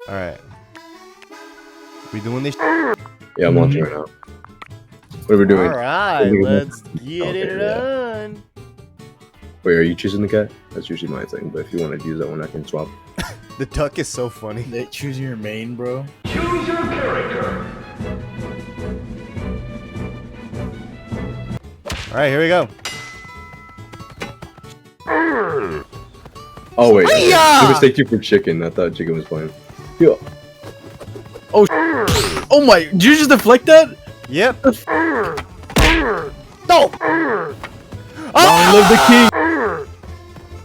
Alright. We doing this? Yeah, I'm launching right now. What are we doing? Alright, let's get it done. Wait, are you choosing the cat? That's usually my thing, but if you want to use that one, I can swap. The duck is so funny. They choose your main, bro. Choose your character. Alright, here we go. Oh wait, Hi-ya! I mistake you for chicken. I thought chicken was playing. Yo. Oh, oh my! Did you just deflect that? Yep. No! Long live the king!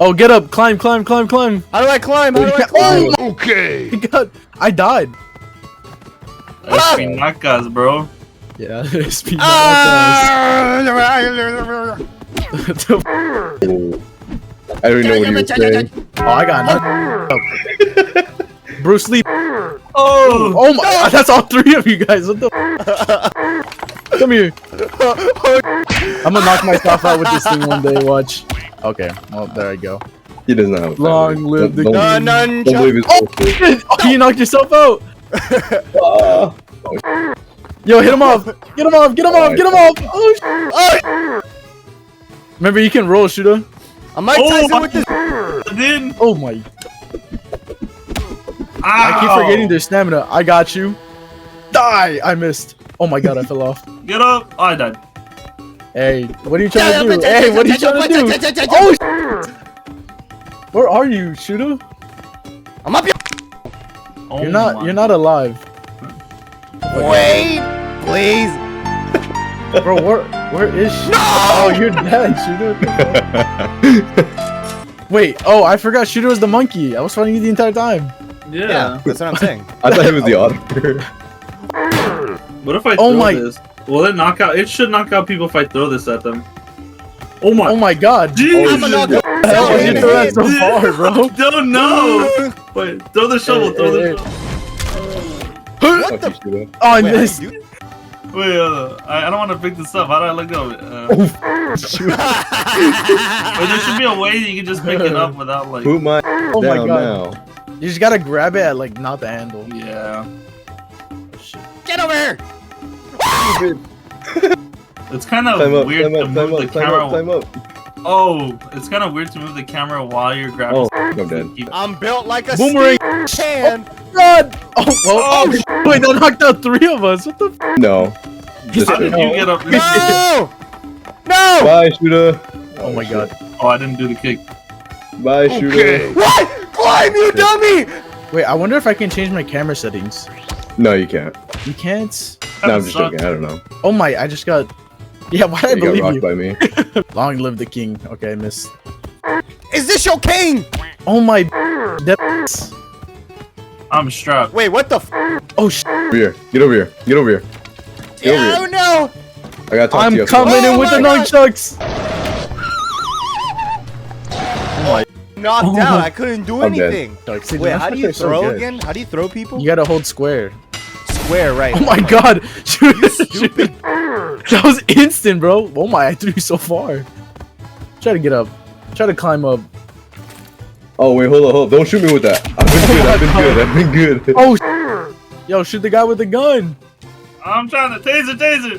Oh, get up! Climb! Climb! Climb! Climb! How do I climb? How do I climb? Oh, okay. God, I died. Nakas, bro. Yeah, SP Nakas. I don't even know what you were saying. Oh, I got nothing. Bruce Lee. Oh! Oh my! That's all three of you guys. What the? Come here. I'm gonna knock myself out with this thing one day. Watch. Okay. Well, there I go. He does not have a Long family. live the Don't king. believe his bullshit. Oh, you knocked yourself out. Yo, hit him off. Get him off. Get him off. Get him off. Oh, remember, you can roll, shooter. I might Tyson with this. Then. Oh my. I keep forgetting their stamina. I got you. Die! I missed. Oh my god, I fell off. Get up! Oh, I died. Hey, what are you trying to do? Hey, what are you trying to do? Oh, where are you, shooter? I'm up here. Oh, You're not alive. Wait, please. Bro, where is she? No! Oh, you're dead, shooter. Wait, oh, I forgot shooter was the monkey. I was fighting you the entire time. Yeah. That's what I'm saying. I thought he was the auditor. What if I Oh throw my- this? Will it knock out? It should knock out people if I throw this at them. Oh my! Oh my god. Jesus! I'm a knock- What the hell was you throw that so far, bro? Don't know. Wait, throw the shovel. Throw the shovel. What the? Oh, I Wait, missed. how do you do- Wait, I don't want to pick this up. How do I let go of it? Wait, there should be a way that you can just pick it up without like. Put my Oh my down god. now. You just gotta grab it at like not the handle. Yeah. Shit. Get over here. It's kind of Climb up, weird climb to up, climb move the up, climb camera. up, climb up. Oh, it's kind of weird to move the camera while you're grabbing. Oh, I'm dead. I'm built like a Boomerang. stand. God! Oh, well, oh, wait, that knocked out three of us. What the? No. Just How did you get up? No! No! Bye, shooter. Oh my god. Oh, I didn't do the kick. Bye, shooter. What? Climb, you dummy! Wait, I wonder if I can change my camera settings. No, you can't. You can't? No, I'm just joking. I don't know. Oh my, I just got... Yeah, why did I You got believe rocked you? by me. Long live the king. Okay, I missed. Is this your king? Oh my... That... I'm strapped. Wait, what the f? Oh sh... Over here. Get over here. Get over here. Get over Oh here. no! I gotta talk to you. I'm coming in Oh with the my God. nunchucks! Knocked Oh out. my- I couldn't do I'm dead. anything. See, the Wait, how do you nunchucks are so throw good. again? How do you throw people? You gotta hold square. Square, right? Oh my god! Stupid. That was instant, bro. Oh my, I threw you so far. Try to get up. Try to climb up. Oh, wait, hold on. Don't shoot me with that. I've been good. Oh, yo, shoot the guy with the gun. I'm trying to taser.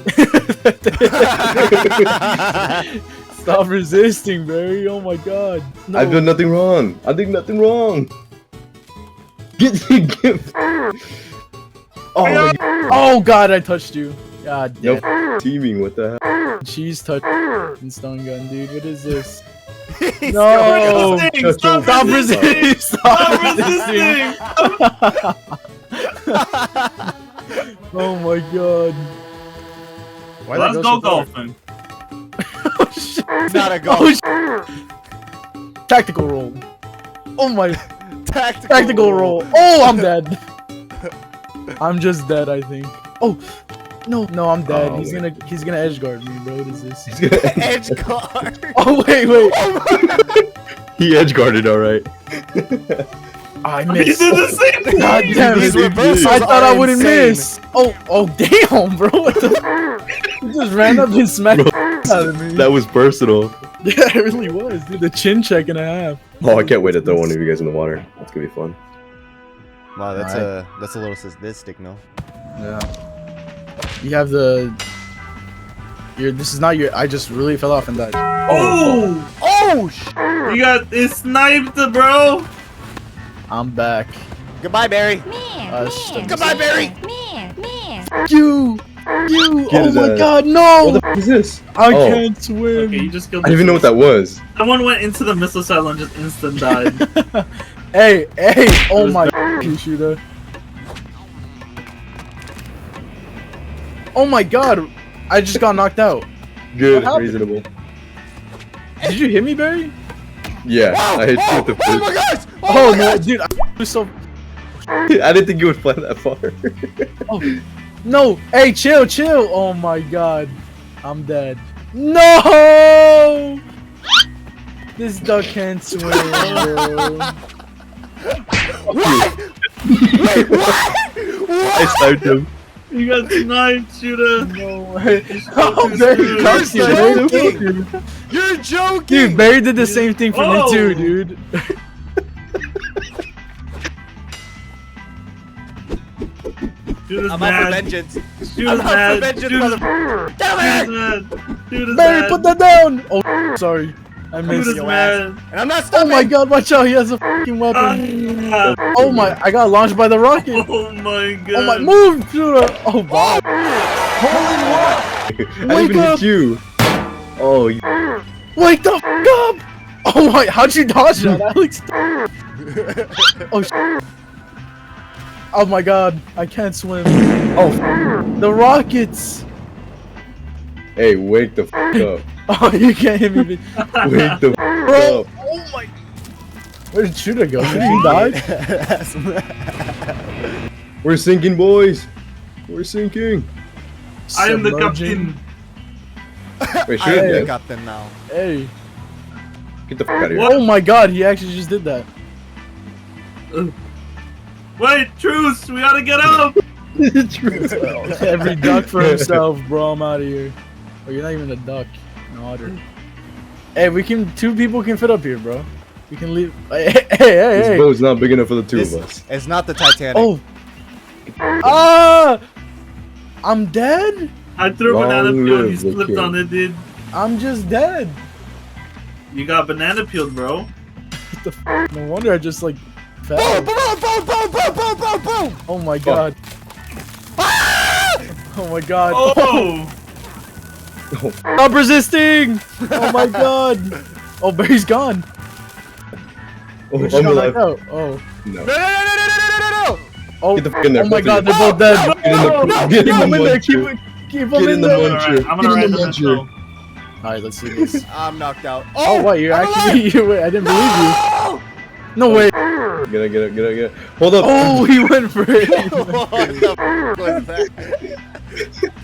Stop resisting, Barry. Oh my god. No. I've done nothing wrong. I did nothing wrong. Get. Oh, Oh god, I touched you. God damn. nope. Teaming. What the hell? Cheese touch and stun gun, dude. What is this? He's No. going- Stop resisting. Stop Stop resisting. Oh my god. Why'd I Let's so go far? golfing. Oh shit. It's not a goal. Oh shit. Tactical roll. Oh my. Tactical roll. Oh, I'm dead. I'm just dead, I think. Oh. No, I'm dead. Oh, he's gonna edge guard me, bro. What is this? Edge guard. Oh wait. He edge guarded, all right. I He missed. did the same thing. God damn These it. reversals I thought are I wouldn't insane. miss. Oh damn, bro. What the? He just ran up and smacked the out of me. That was personal. Yeah, it really was, dude. The chin check and a half. Oh, I can't wait to throw one of you guys in the water. That's gonna be fun. Wow, that's Alright. a little sadistic, no? Yeah. You have the. This is not your. I just really fell off and died. Oh! Oh, You got it sniped, bro! I'm back. Goodbye, Barry. Goodbye, Barry. You. You. Get Oh his my ass. God, What no! the fuck is this? I Oh. can't swim. Okay, you just killed I didn't even know what that was. Someone went into the missile cell and just instant died. Hey, hey! Oh was my bad. you shooter. Oh my God! I just got knocked out. Good, What happened? reasonable. Did you hit me, Barry? Yeah, I hit you with the Oh my first. gosh! Oh no, dude! I was so. I didn't think you would fly that far. Oh no! Hey, chill, chill! Oh my God, I'm dead. No! This duck can't swim. Bro. I sniped him. You got sniped, shooter! No way. Oh, Oh, Barry, comes You're here. joking. You're joking! Dude, Barry did the same thing for me too, Oh. dude. Shooter's I'm out for mad. vengeance. Shooter's I'm out for mad. vengeance, Shooter's motherfucker. Shooter's mad. Shooter's Barry, mad. put that down! Oh, sorry. I missed. Shooter's your mad. And I'm not Oh stopping. my God, watch out, he has a fucking weapon. Ah. Oh my, I got launched by the rocket. Oh my god. Oh my, move, shooter. Oh, wow. I didn't Wake even up. hit you. Oh, you Wake the fuck up! Oh my, how'd you dodge that, Alex? Oh, oh my God, I can't swim. Oh, the rockets. hey, wake the fuck up. Oh, you can't hit me. Wake the fuck Bro, up. oh my. Where did shooter go? Did he die? We're sinking, boys. We're sinking. I am the Submerging. captain. Wait, I shoot am the it. captain now. Hey. Get the fuck out of here. What? Oh my God, he actually just did that. Wait, truce! We gotta get up! Every duck for himself, bro. I'm out of here. Oh, you're not even a duck. An otter. Hey, we can. 2 people can fit up here, bro. We can leave. Hey, hey, This hey. boat's not big enough for the two This of us. is not the Titanic. Oh. Ah! I'm dead. I threw a Long banana peel and live you the slipped king. on it, dude. I'm just dead. You got banana peeled, bro. What the f? No wonder I just like Boom! fell. Boom! Boom! Boom! Boom! Boom! Boom! Boom! Oh my God. Oh my God. Oh! Stop resisting! Oh my God. Oh, Barry's gone. Oh, We I'm just got alive. knocked out. Oh. No. No! Oh. Get the fuck in there. Oh my both God, of they're you. both dead. Get in the, get in Keep them the in there. muncher. Keep them Get in in the there. muncher. I'm gonna Get ride in the the missile. muncher. Alright, let's do this. I'm knocked out. Oh, what? You're I'm actually. alive. You wait, I didn't believe you. Oh! No way. Get it, get it, get it, get it. Hold up. Oh, he went for it. What the f was that?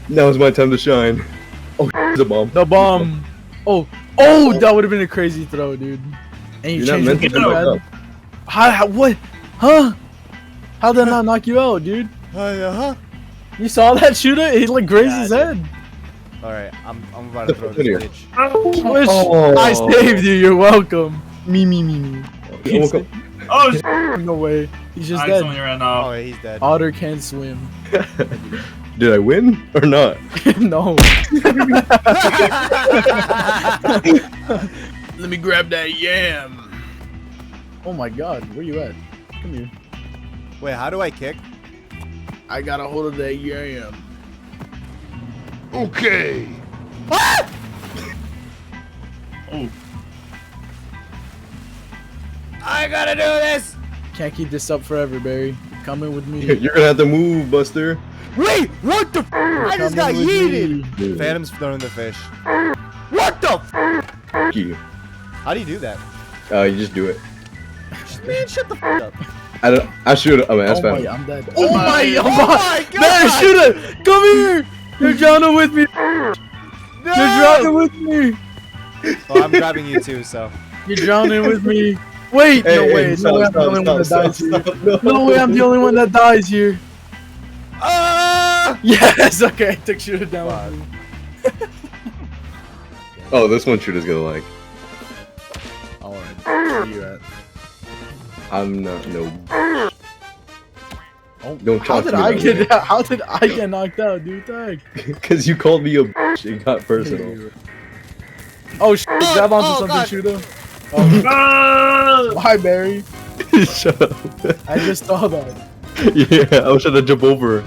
Now is my time to shine. Oh, it's a bomb. The bomb. Oh, oh, that would have been a crazy throw, dude. And you You're not changed meant to your do pad. that. How? What? Huh? How did that not knock you out, dude? Uh-huh. You saw that shooter? He like grazed Yeah, his I head. Alright, I'm about to throw Video. this bitch. Wish Oh. I saved you. You're welcome. Me. I woke up. Oh, shit! No way. He's just Accidentally dead. ran off. Oh, he's dead. Otter can't swim. Did I win or not? No. Let me grab that yam. Oh my God, where you at? Come here. Wait, how do I kick? I got a hold of that yam. Okay. Oh, I gotta do this! Can't keep this up forever, Barry. Coming with me. You're gonna have to move, Buster. Wait! What the f? I just got Coming with yeeted! me. Phantom's throwing the fish. What the f? Fuck you. How do you do that? You just do it. Man, shut the f up. I should. I mean, that's Oh my, fine. I'm dead. Oh my- oh my God! Barry, shoot it! Come here! You're drowning with me! You're drowning with me! Oh, I'm grabbing you too, so. You're drowning with me! Wait! Hey, no hey, way! stop, No way I'm the stop, only one that stop, dies stop, here. stop. No way I'm the only one that dies here! Ah! Yes! Okay, I took shooter down Fuck. with me. Oh, this one shooter's gonna like. Alright, where you at? I'm not no. Oh, Don't how talk did to me I that get way. that? How did I get knocked out, dude? Tag. Because you called me a bitch and got personal. Oh shit! Grab onto something, God. shooter. Oh, why, Barry? Shut up. I just saw that. Yeah, I was trying to jump over.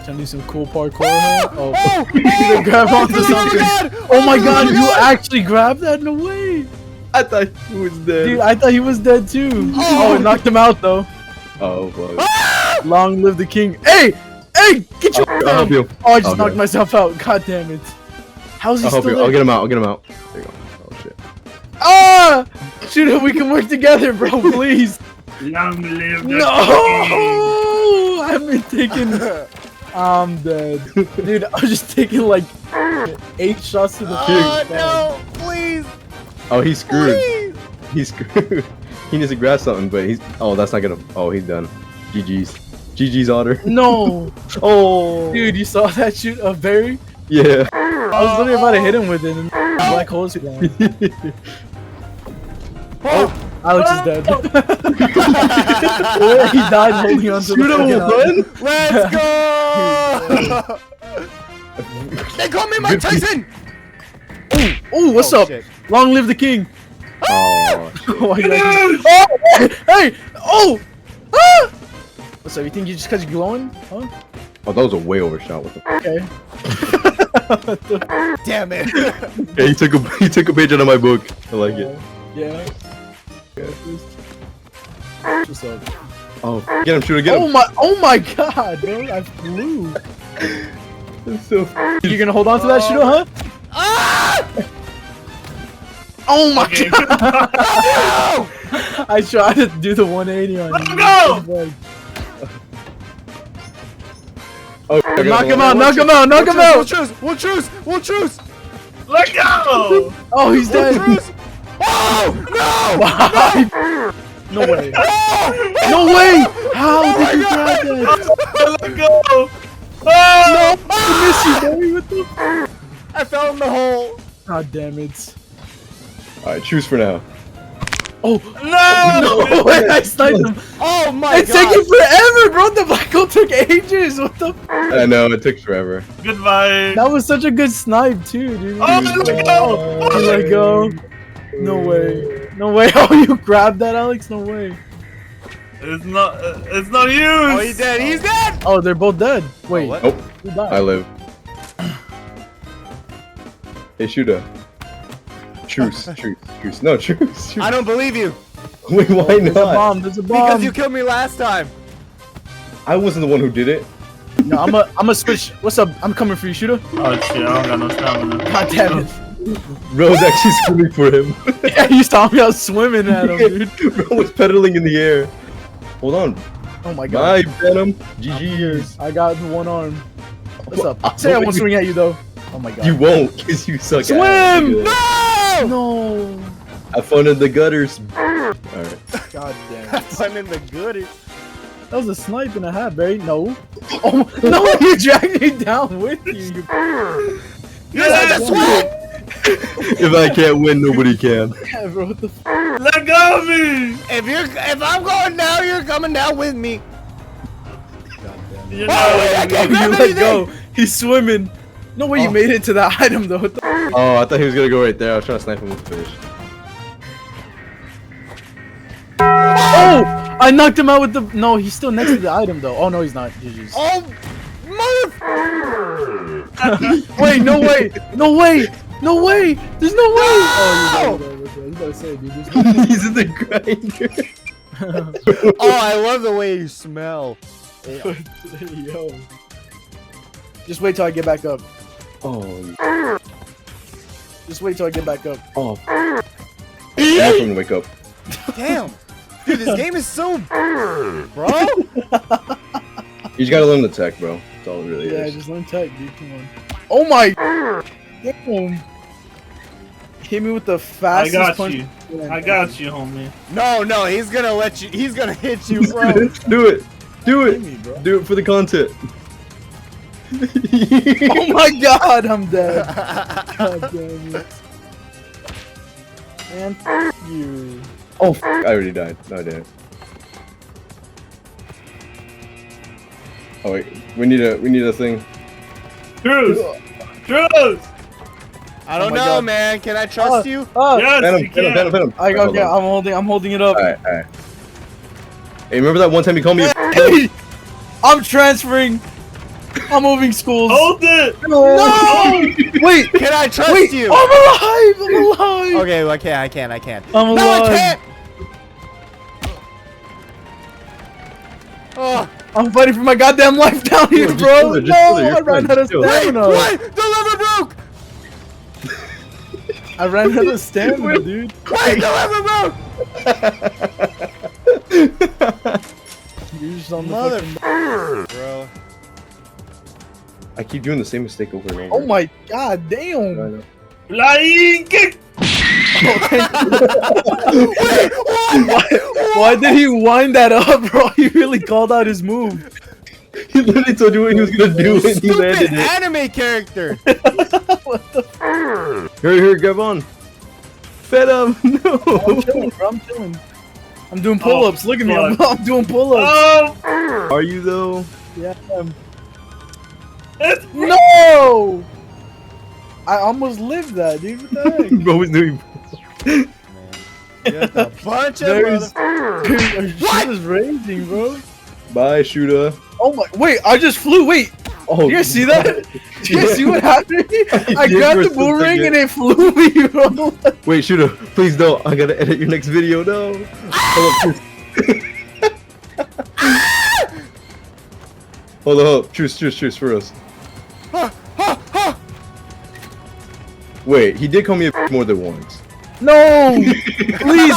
Trying to do some cool parkour. Huh? Oh, you grab onto something. Oh my god, you actually grabbed that? No way. I thought he was dead. Dude, I thought he was dead too. Oh, it knocked him out though. Oh, fuck. Long live the king. Hey! Hey! Get your I'll help you. Oh, I just Okay. knocked myself out. God damn it. How's he I'll help still you. there? I'll get him out. I'll get him out. There you go. Oh, shit. Ah! Shoot, we can work together, bro, please. Long live the No! I've been taking... I'm dead. Dude, I was just taking like 8 shots to the face. no, please. Oh, he's screwed. Please. He's screwed. He needs to grab something, but he's... Oh, that's not gonna... Oh, he's done. GG's. GG's, Otter. No! Oh. Dude, you saw that shoot of Barry? Yeah. I was literally about to hit him with it and black hole's gone. Oh, Alex is dead. He died holding on to the fucking island. Let's go. They call me Mike Tyson. Oh, what's Oh, up? shit. Long live the king. Oh. Oh, my God. Oh, hey! Oh! Ah! What's up? You think you just because you're glowing? Huh? Oh, that was a way overshot. What the f? Okay. Damn it. Yeah, he took a page out of my book. I like it. Yeah. What's up? Oh, get him, shooter, get him. Oh my god, bro. I flew. That's so You're gonna hold on to that shooter, huh? Ah! Oh my Okay. god! I tried to do the 180 on Let's you. go! Oh, Knock him out! Knock him out! Knock him out! We'll choose. Let go! Oh, he's dead. Oh No way! No way! How did you grab that? Let go! Oh! I miss you, Barry. What the? no! I fell in the hole. God damn it! Alright, choose for now. Oh No! no! Way, I sniped him. Oh my It's god. taking forever, bro. The black hole took ages. What the? I know, it took forever. Goodbye. That was such a good snipe too, dude. Oh, let go! You let go. No way. No way. Oh, you grabbed that, Alex? No way. It's not used. Oh, he's dead. He's dead. Oh, they're both dead. Wait. what? Nope, Who died? I live. Hey, shooter. Truce. No, truce. I don't believe you Wait, why There's a not? bomb. There's a bomb. because you killed me last time. I wasn't the one who did it. No, I'm a switch. What's up? I'm coming for you, shooter. Oh shit! I don't got no stamina. God damn it. Bro was actually swimming for him. Yeah, you saw me. I was swimming at him, dude. Bro was pedaling in the air. Hold on. Oh my god. Bye, Venom. GG's. I got one arm. What's up? I Say I hope won't you- swing at you though. Oh my god. You won't, because you suck Swim! ass. No! No. Have fun in the gutters. Alright. God damn it. I'm in the goodies. That was a snipe and a half, Barry. No. Oh no! You dragged me down with you. Yes, I swim. If I can't win, nobody can. Yeah, bro. What the? Let go of me! If I'm going down, you're coming down with me. You're Oh, wait, I not can't You grab let anything. go. He's swimming. No way you made it to that item though. What the? Oh, I thought he was gonna go right there. I was trying to snipe him with the fish. Oh! I knocked him out with the. No, he's still next to the item though. Oh no, he's not. GG's. Oh, mother! Wait, no way! No way! No way! There's no way! Oh, you gotta say, dude. There's no He's in the grinder. Oh, I love the way you smell. Yo. Just wait till I get back up. Oh, Just wait till I get back up. oh. That's when to wake up. Damn, dude, this game is so, bro. You just gotta learn the tech, bro. That's all it really Yeah, is. just learn tech, dude. Come on. Oh my! Damn. Hit me with the I fastest got punch. you. I got you, homie. No, he's gonna let you. He's gonna hit you, bro. Do it. Do Hit it. me, bro. Do it for the content. Oh my god, I'm dead. God damn it. And f you. Oh, I already died. No, I didn't. Oh wait, we need a thing. Truce! Truce! I don't my know, God. man. Can I trust you? Yes, Venom, you can. Venom. I got. Yeah, I'm holding it up. Alright. Hey, remember that one time you called me? Hey, I'm transferring. I'm moving schools. Hold it! No! Wait! Can I trust Wait! you? I'm alive! I'm alive! Okay, well, I can't. I'm alive. No, I can't! Oh, I'm fighting for my goddamn life down here, Just bro! chill there, just No! chill there, I you're ran fine, out of chill. stamina! what? The lever broke! I ran out of stamina, dude. Wait, the lever broke! You're just on the Mother fucking... bro. I keep doing the same mistake over and over. Oh my god, I damn! know. Flying kick! Why did he wind that up, bro? He really called out his move. He literally told you what he was gonna do and he Stupid landed it. anime character. Here, grab on. Fed him. I'm No. chilling, bro. I'm chilling. I'm doing pull-ups. Look at me. I'm doing pull-ups. Oh! Are you though? Yeah. It's No! I almost lived that, dude. What the heck? Bro was doing. Just a bunch of There's, mother- dude, our shit is raging, bro. Bye, shooter. Oh my! Wait, I just flew. Wait, Oh, you guys see that? Did you guys see what happened? I did grabbed for the a boomerang second. and it flew me, bro. Wait, shooter, please don't. I gotta edit your next video. No. Hold up, truce. Hold up. Truce for us. Wait, he did call me a more than once. No, please,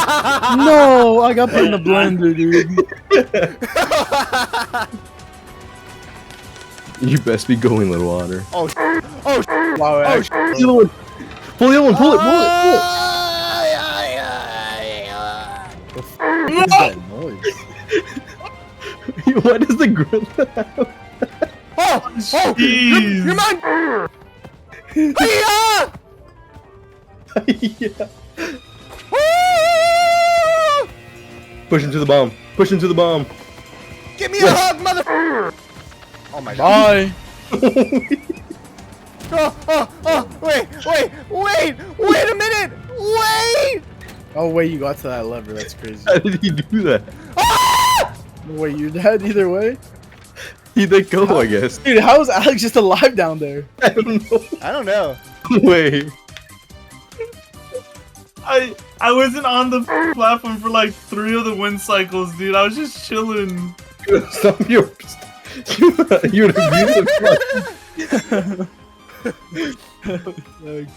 no! I got put in the blender, dude. You best be going, little otter. Oh, Wow, oh, The other one. Pull the other one. Pull it. what is that noise? Why does the gorilla have? oh, Jeez. you're mine. Hiya! Yeah. Push him to the bomb. Push him to the bomb. Give me a hug, mother. Oh my god. Bye. Wait a minute. Wait. Oh wait, you got to that lever. That's crazy. How did he do that? Wait, you're dead either way, He let go, I guess. dude. How is Alex just alive down there? I don't know. I don't know. Wait. I wasn't on the platform for like 3 of the wind cycles, dude. I was just chilling. Stop your. You're an abusive. Like,